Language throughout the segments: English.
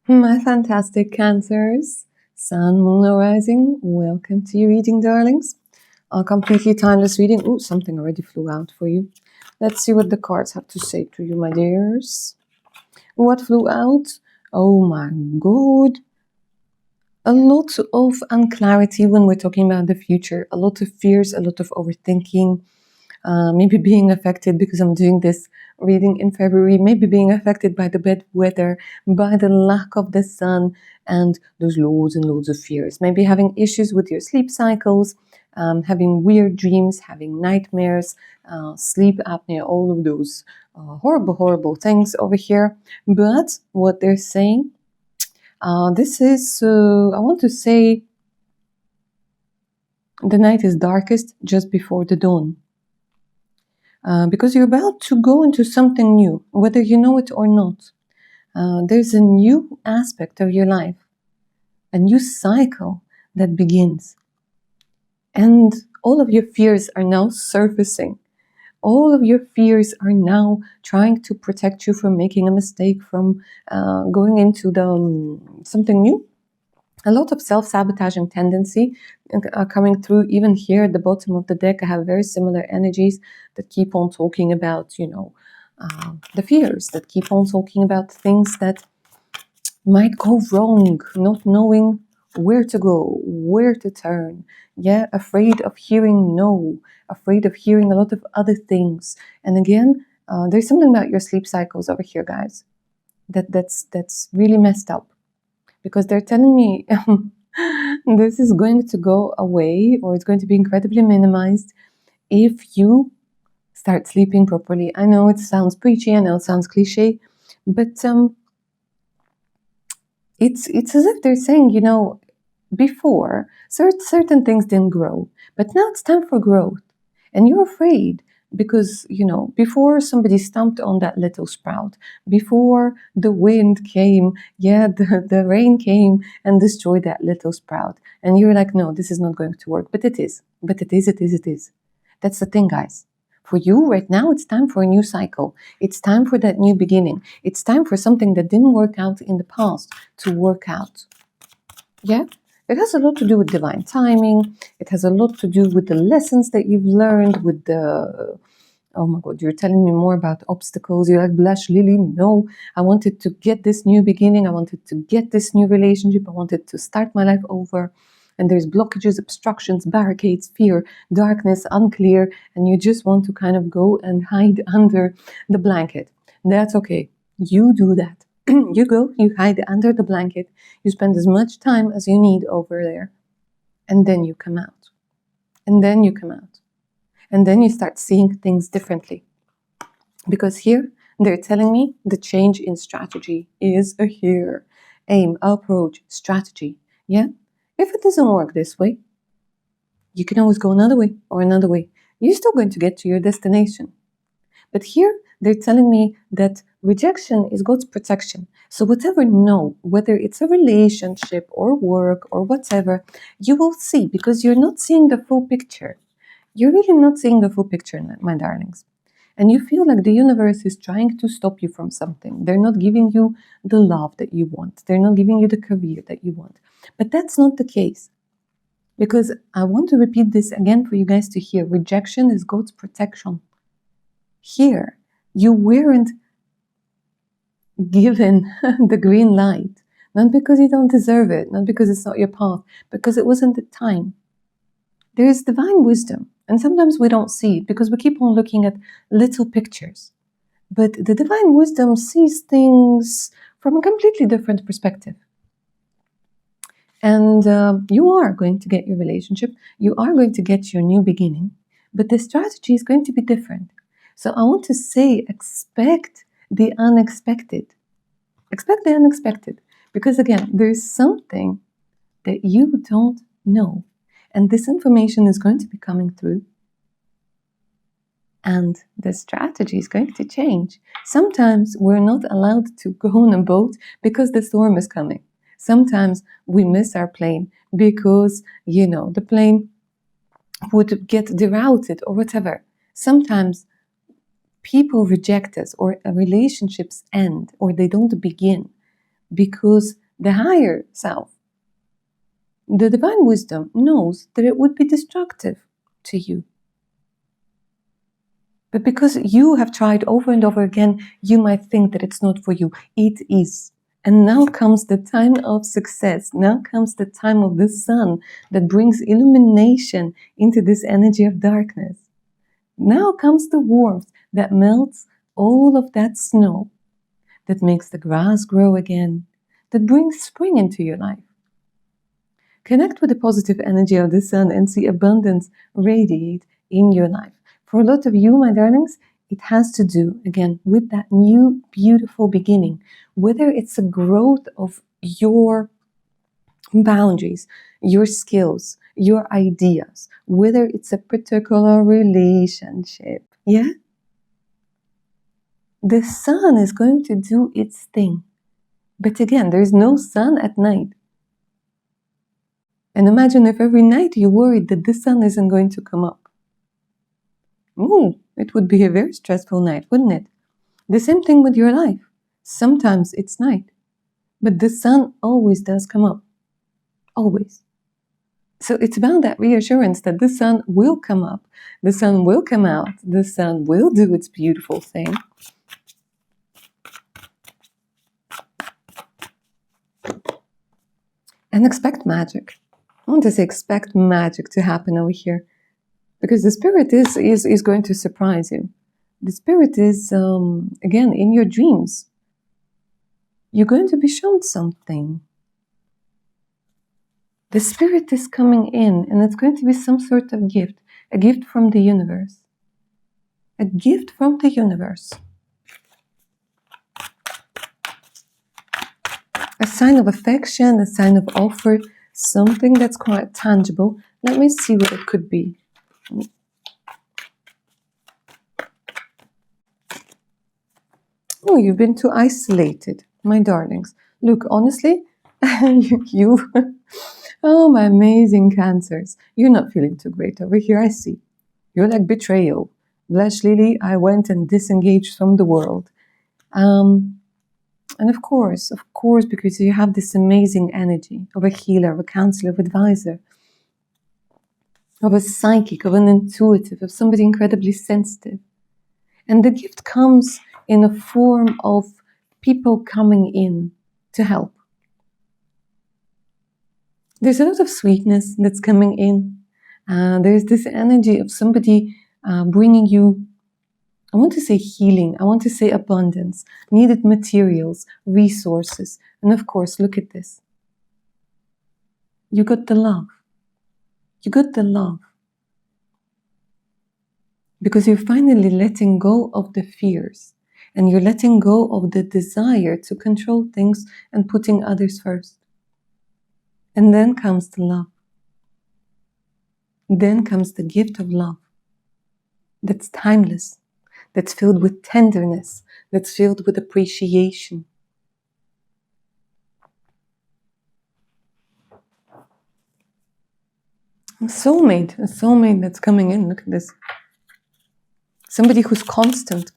My fantastic Cancers, Sun, Moon, or Rising, welcome to your reading, darlings. A completely timeless reading. Ooh, something already flew out for you. Let's see what the cards have to say to you, my dears. What flew out? Oh my god. A lot of unclarity when we're talking about the future. A lot of fears, a lot of overthinking. Maybe being affected because I'm doing this reading in February, maybe being affected by the bad weather, by the lack of the sun, and there's loads and loads of fears. Maybe having issues with your sleep cycles, having weird dreams, having nightmares, sleep apnea, all of those horrible, horrible things over here. But what they're saying, this is, I want to say, the night is darkest just before the dawn. Because you're about to go into something new, whether you know it or not. There's a new aspect of your life, a new cycle that begins. And all of your fears are now surfacing. All of your fears are now trying to protect you from making a mistake, from going into something new. A lot of self-sabotaging tendency coming through. Even here at the bottom of the deck, I have very similar energies that keep on talking about, the fears, that keep on talking about things that might go wrong, not knowing where to go, where to turn. Yeah, afraid of hearing no, afraid of hearing a lot of other things. And again, there's something about your sleep cycles over here, guys, that's really messed up. Because they're telling me this is going to go away, or it's going to be incredibly minimized if you start sleeping properly. I know it sounds preachy, I know it sounds cliche, but it's as if they're saying, before certain things didn't grow, but now it's time for growth, and you're afraid because, before somebody stomped on that little sprout, before the wind came, the rain came and destroyed that little sprout. And you're like, no, this is not going to work. But it is. It is. That's the thing, guys. For you right now, it's time for a new cycle. It's time for that new beginning. It's time for something that didn't work out in the past to work out. Yeah? It has a lot to do with divine timing. It has a lot to do with the lessons that you've learned, with the, oh my God, you're telling me more about obstacles. You're like, Blush Lily, no, I wanted to get this new beginning. I wanted to get this new relationship. I wanted to start my life over. And there's blockages, obstructions, barricades, fear, darkness, unclear. And you just want to kind of go and hide under the blanket. That's okay. You do that. You go, you hide under the blanket, you spend as much time as you need over there, and then you come out. And then you come out. And then you start seeing things differently. Because here, they're telling me the change in strategy is here. Aim, approach, strategy. Yeah? If it doesn't work this way, you can always go another way or another way. You're still going to get to your destination. But here, they're telling me that rejection is God's protection. So whatever no, whether it's a relationship or work or whatever, you will see, because you're not seeing the full picture. You're really not seeing the full picture, my darlings. And you feel like the universe is trying to stop you from something. They're not giving you the love that you want. They're not giving you the career that you want. But that's not the case. Because I want to repeat this again for you guys to hear. Rejection is God's protection. Here, you weren't given the green light, not because you don't deserve it, not because it's not your path, because it wasn't the time. There is divine wisdom, and sometimes we don't see it because we keep on looking at little pictures. But the divine wisdom sees things from a completely different perspective. And you are going to get your relationship, you are going to get your new beginning, but the strategy is going to be different. So I want to say, expect the unexpected. Expect the unexpected. Because again, there's something that you don't know. And this information is going to be coming through. And the strategy is going to change. Sometimes we're not allowed to go on a boat because the storm is coming. Sometimes we miss our plane because, the plane would get derouted or whatever. Sometimes people reject us, or relationships end, or they don't begin because the higher self, the divine wisdom, knows that it would be destructive to you. But because you have tried over and over again, you might think that it's not for you. It is. And now comes the time of success. Now comes the time of the sun that brings illumination into this energy of darkness. Now comes the warmth that melts all of that snow, that makes the grass grow again, that brings spring into your life. Connect with the positive energy of the sun and see abundance radiate in your life. For a lot of you, my darlings, it has to do, again, with that new, beautiful beginning. Whether it's a growth of your boundaries, your skills, your ideas, whether it's a particular relationship, yeah? The sun is going to do its thing. But again, there is no sun at night. And imagine if every night you worried that the sun isn't going to come up. Ooh, it would be a very stressful night, wouldn't it? The same thing with your life. Sometimes it's night, but the sun always does come up. Always. So it's about that reassurance that the sun will come up, the sun will come out, the sun will do its beautiful thing. And expect magic. I want to say expect magic to happen over here. Because the spirit is going to surprise you. The spirit is, again, in your dreams. You're going to be shown something. The spirit is coming in, and it's going to be some sort of gift. A gift from the universe. A gift from the universe. A sign of affection, a sign of offer, something that's quite tangible. Let me see what it could be. Oh, you've been too isolated, my darlings. Look, honestly, you oh, my amazing Cancers. You're not feeling too great over here, I see. You're like betrayal. Blush Lily, I went and disengaged from the world. And of course, because you have this amazing energy of a healer, of a counselor, of advisor, of a psychic, of an intuitive, of somebody incredibly sensitive. And the gift comes in a form of people coming in to help. There's a lot of sweetness that's coming in. There's this energy of somebody bringing you, I want to say healing, I want to say abundance, needed materials, resources. And of course, look at this. You got the love. You got the love. Because you're finally letting go of the fears. And you're letting go of the desire to control things and putting others first. And then comes the love. Then comes the gift of love. That's timeless. That's filled with tenderness. That's filled with appreciation. A soulmate that's coming in. Look at this. Somebody who's constant.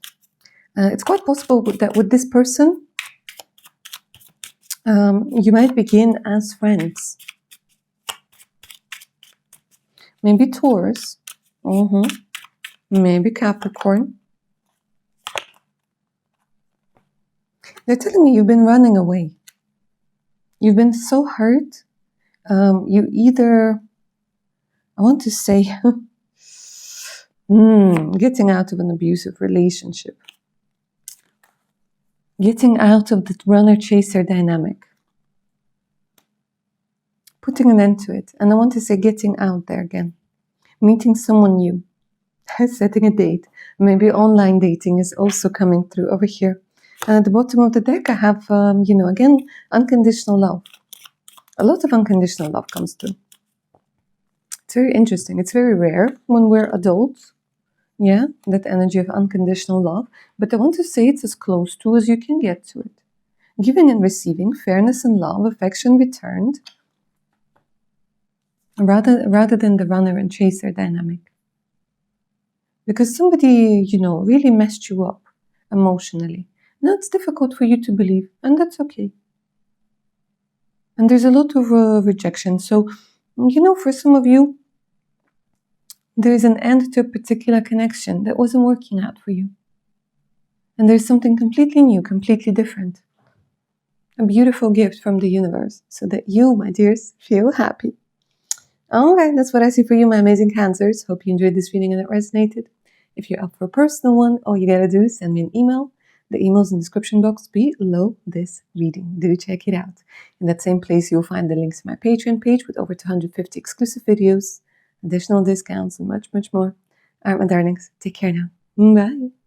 It's quite possible that with this person, you might begin as friends. Maybe Taurus. Maybe Capricorn. They're telling me you've been running away. You've been so hurt. You either, I want to say, getting out of an abusive relationship. Getting out of the runner-chaser dynamic. Putting an end to it. And I want to say getting out there again. Meeting someone new. Setting a date. Maybe online dating is also coming through over here. And at the bottom of the deck, I have, again, unconditional love. A lot of unconditional love comes through. It's very interesting. It's very rare when we're adults. Yeah, that energy of unconditional love. But I want to say it's as close to as you can get to it. Giving and receiving, fairness and love, affection returned. Rather than the runner and chaser dynamic. Because somebody, really messed you up emotionally. Now it's difficult for you to believe, and that's okay. And there's a lot of rejection. So, for some of you, there's an end to a particular connection that wasn't working out for you. And there's something completely new, completely different. A beautiful gift from the universe so that you, my dears, feel happy. Alright, that's what I see for you, my amazing Cancers. Hope you enjoyed this reading and it resonated. If you're up for a personal one, all you gotta do is send me an email. The email's in the description box below this reading. Do check it out. In that same place, you'll find the links to my Patreon page with over 250 exclusive videos, additional discounts, and much, much more. Alright, my darlings, take care now. Bye.